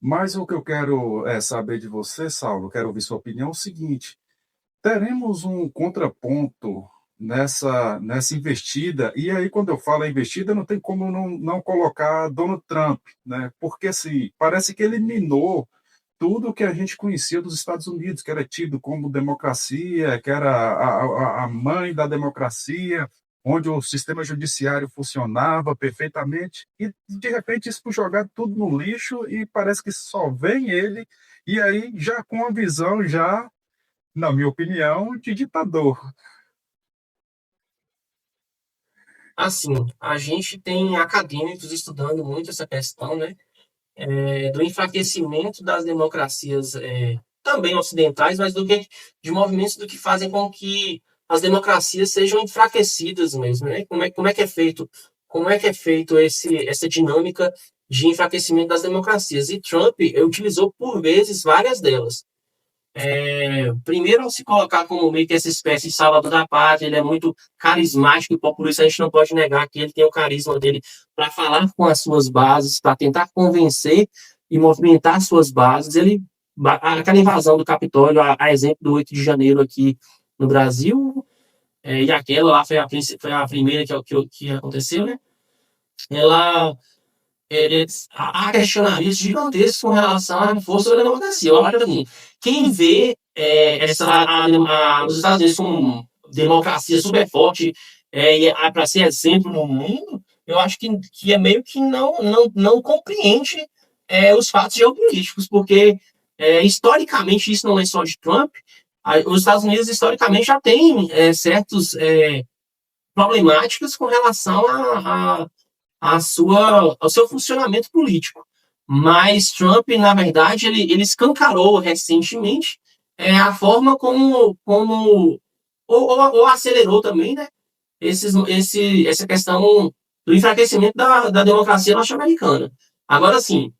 Mas o que eu quero saber de você, Saulo, quero ouvir sua opinião, é o seguinte: teremos um contraponto nessa investida, e aí, quando eu falo investida, não tem como não colocar Donald Trump, né? Porque assim, parece que ele minou tudo que a gente conhecia dos Estados Unidos, que era tido como democracia, que era a mãe da democracia, onde o sistema judiciário funcionava perfeitamente, e de repente isso foi jogado tudo no lixo e parece que só vem ele, e aí já com a visão, já, na minha opinião, de ditador. Assim, a gente tem acadêmicos estudando muito essa questão, né, do enfraquecimento das democracias, também ocidentais, mas de movimentos do que fazem com que as democracias sejam enfraquecidas mesmo, né? Como é que é feito essa dinâmica de enfraquecimento das democracias? E Trump utilizou por vezes várias delas. Primeiro, ao se colocar como meio que essa espécie de salvador da pátria, ele é muito carismático e populista, a gente não pode negar que ele tem o carisma dele para falar com as suas bases, para tentar convencer e movimentar suas bases. Aquela invasão do Capitólio, a exemplo do 8 de janeiro aqui no Brasil, e aquela lá foi a primeira que aconteceu, né? Ela há questionamentos gigantescos com relação à força da democracia. Eu acho assim, quem vê os Estados Unidos como democracia super forte para ser exemplo no mundo, eu acho que é meio que não compreende os fatos geopolíticos, porque historicamente, isso não é só de Trump, os Estados Unidos historicamente já tem certos problemáticas com relação ao seu funcionamento político. Mas Trump, na verdade, ele escancarou recentemente a forma ou acelerou também, né, essa questão do enfraquecimento da democracia norte-americana. Agora, sim,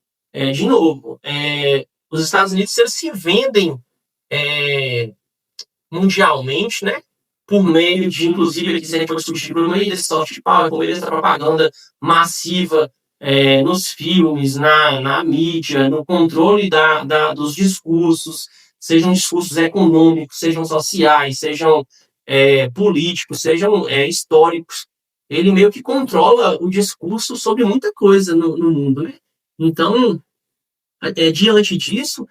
de novo, os Estados Unidos eles se vendem é, mundialmente, né? Por meio de, inclusive, ele quiserem que eu substituir por meio desse soft power, por meio dessa propaganda massiva nos filmes, na mídia, no controle dos discursos, sejam discursos econômicos, sejam sociais, sejam políticos, sejam históricos. Ele meio que controla o discurso sobre muita coisa no mundo, né? Então, diante disso,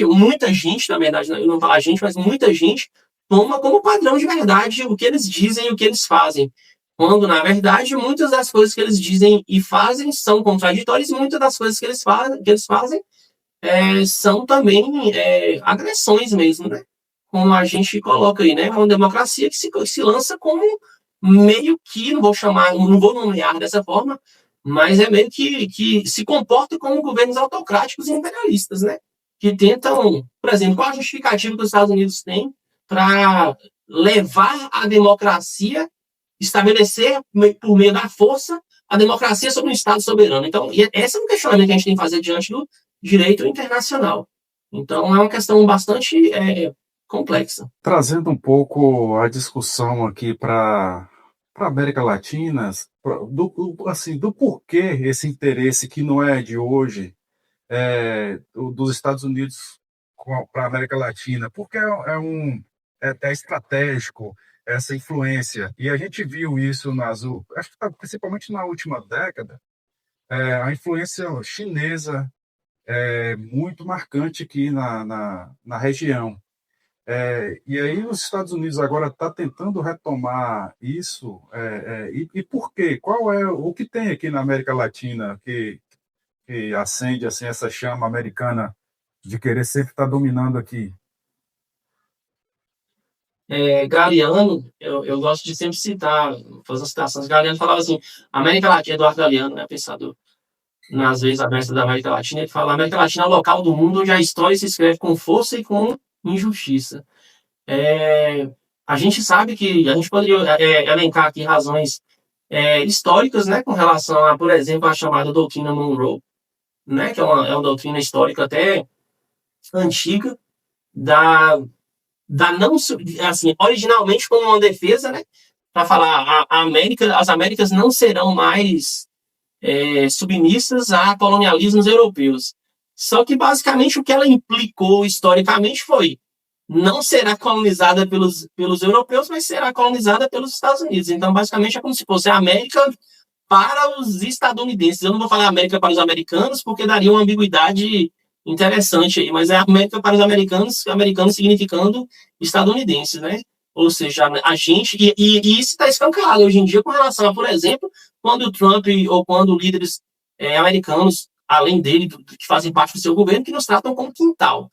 muita gente, na verdade, eu não falo a gente, mas muita gente toma como padrão de verdade o que eles dizem e o que eles fazem. Quando, na verdade, muitas das coisas que eles dizem e fazem são contraditórias e muitas das coisas que eles fazem são também agressões mesmo, né? Como a gente coloca aí, né? Uma democracia que se lança como meio que, não vou nomear dessa forma, mas é meio que se comporta como governos autocráticos e imperialistas, né? Que tentam, por exemplo, qual a justificativa que os Estados Unidos têm para levar a democracia, estabelecer por meio da força a democracia sobre um Estado soberano. Então, esse é um questionamento que a gente tem que fazer diante do direito internacional. Então, é uma questão bastante complexa. Trazendo um pouco a discussão aqui para a América Latina, assim, do porquê esse interesse que não é de hoje dos Estados Unidos para a América Latina, porque é estratégico essa influência. E a gente viu isso acho que principalmente na última década, a influência chinesa é muito marcante aqui na região. E aí os Estados Unidos agora está tentando retomar isso. E por quê? Qual é o que tem aqui na América Latina que acende assim essa chama americana de querer sempre estar dominando aqui? Galeano, eu gosto de sempre citar, fazer citações. Galeano falava assim: América Latina, Eduardo Galeano, né, pensador nas vezes abertas da América Latina, ele fala: a América Latina é o local do mundo onde a história se escreve com força e com injustiça. É, a gente sabe que a gente poderia elencar aqui razões históricas, né, com relação a, por exemplo, a chamada doutrina Monroe, né, que é uma doutrina histórica até antiga, da, da não, assim, originalmente como uma defesa, né, para falar as Américas não serão mais submissas a colonialismos europeus. Só que, basicamente, o que ela implicou historicamente foi: não será colonizada pelos europeus, mas será colonizada pelos Estados Unidos. Então, basicamente, é como se fosse a América para os estadunidenses. Eu não vou falar América para os americanos, porque daria uma ambiguidade interessante aí, mas é América para os americanos, americanos significando estadunidenses, né? Ou seja, a gente. E isso está escancarado hoje em dia com relação a, por exemplo, quando o Trump ou quando líderes americanos, além dele, que fazem parte do seu governo, que nos tratam como quintal.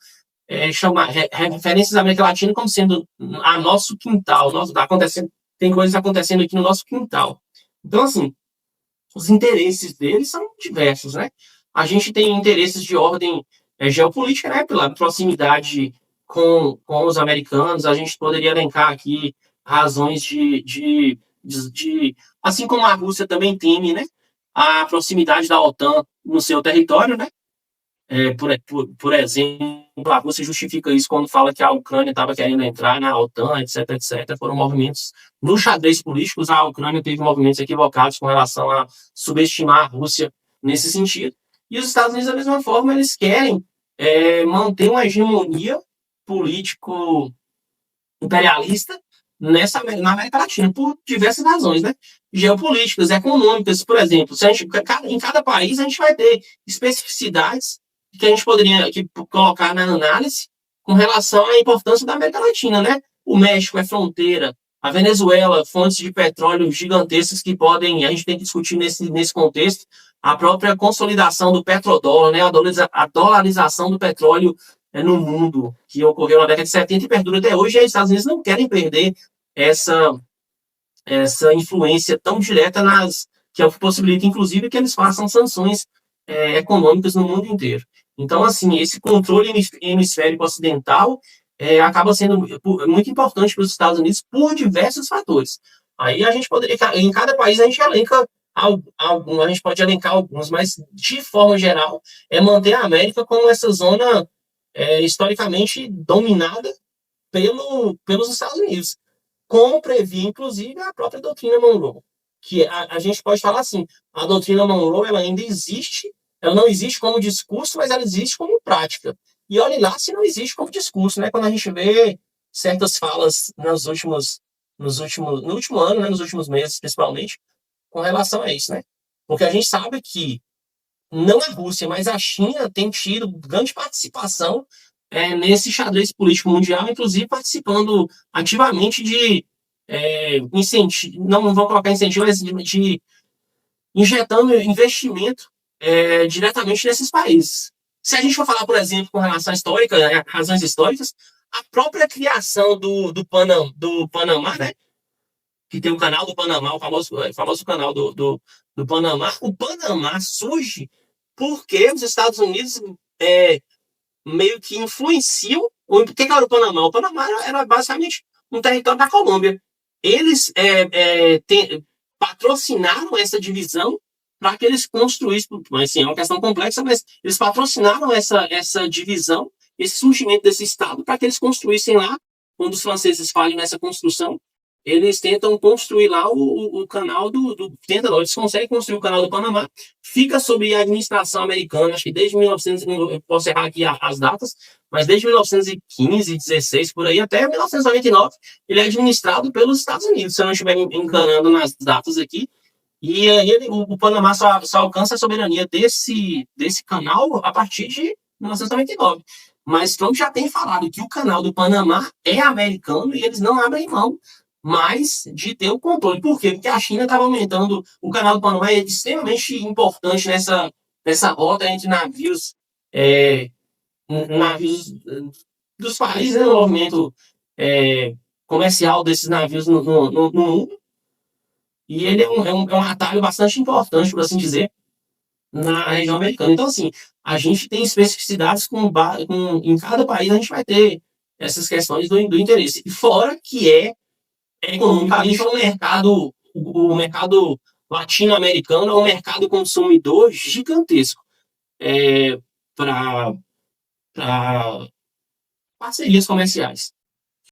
Referências à América Latina como sendo a nosso quintal, tem coisas acontecendo aqui no nosso quintal. Então, assim, os interesses deles são diversos, né? A gente tem interesses de ordem geopolítica, né? Pela proximidade com os americanos, a gente poderia elencar aqui razões assim como a Rússia também teme, né? A proximidade da OTAN no seu território, né? Por exemplo, a Rússia justifica isso quando fala que a Ucrânia estava querendo entrar na OTAN, etc, etc. Foram movimentos, no xadrez políticos, a Ucrânia teve movimentos equivocados com relação a subestimar a Rússia nesse sentido. E os Estados Unidos, da mesma forma, eles querem manter uma hegemonia político-imperialista na América Latina, por diversas razões, né? Geopolíticas, econômicas, por exemplo. Em cada país a gente vai ter especificidades que a gente poderia colocar na análise com relação à importância da América Latina, né? O México é fronteira, a Venezuela, fontes de petróleo gigantescas que a gente tem que discutir nesse contexto, a própria consolidação do petrodólar, né? A dolarização do petróleo no mundo, que ocorreu na década de 70 e perdura até hoje, e os Estados Unidos não querem perder essa influência tão direta que possibilita, inclusive, que eles façam sanções econômicas no mundo inteiro. Então, assim, esse controle hemisférico ocidental acaba sendo muito importante para os Estados Unidos por diversos fatores. Aí a gente poderia, em cada país a gente elenca a gente pode elencar alguns, mas de forma geral é manter a América como essa zona historicamente dominada pelos Estados Unidos, como previa, inclusive, a própria doutrina Monroe, que a gente pode falar assim, a doutrina Monroe ela ainda existe, ela não existe como discurso, mas ela existe como prática. E olhe lá se não existe como discurso, né? Quando a gente vê certas falas no último ano, né? Nos últimos meses, principalmente, com relação a isso, né? Porque a gente sabe que não a Rússia, mas a China tem tido grande participação nesse xadrez político mundial, inclusive participando ativamente de incentivo, não vou colocar incentivo, mas de injetando investimento diretamente nesses países. Se a gente for falar, por exemplo, com relação histórica, razões históricas, a própria criação do Panamá, né? Que tem o canal do Panamá, o famoso canal do Panamá. O Panamá surge porque os Estados Unidos meio que influenciam. O que era o Panamá? O Panamá era basicamente um território da Colômbia. Eles patrocinaram essa divisão para que eles construíssem. Assim, é uma questão complexa, mas eles patrocinaram essa divisão, esse surgimento desse Estado, para que eles construíssem lá. Quando os franceses falham nessa construção, eles tentam construir lá o canal eles conseguem construir o canal do Panamá, fica sob a administração americana, acho que desde 1900, eu posso errar aqui as datas, mas desde 1915, 16, por aí, até 1999, ele é administrado pelos Estados Unidos, se eu não estiver enganando nas datas aqui, e aí o Panamá só alcança a soberania desse canal a partir de 1999. Mas Trump já tem falado que o canal do Panamá é americano e eles não abrem mão mais de ter o controle. Por quê? Porque a China estava aumentando. O canal do Panamá é extremamente importante nessa rota entre navios dos países, né, no movimento comercial desses navios no mundo. E ele é um atalho bastante importante, por assim dizer, na região americana. Então, assim, a gente tem especificidades em cada país, a gente vai ter essas questões do interesse. E fora que economicamente o mercado latino-americano é um mercado consumidor gigantesco para parcerias comerciais.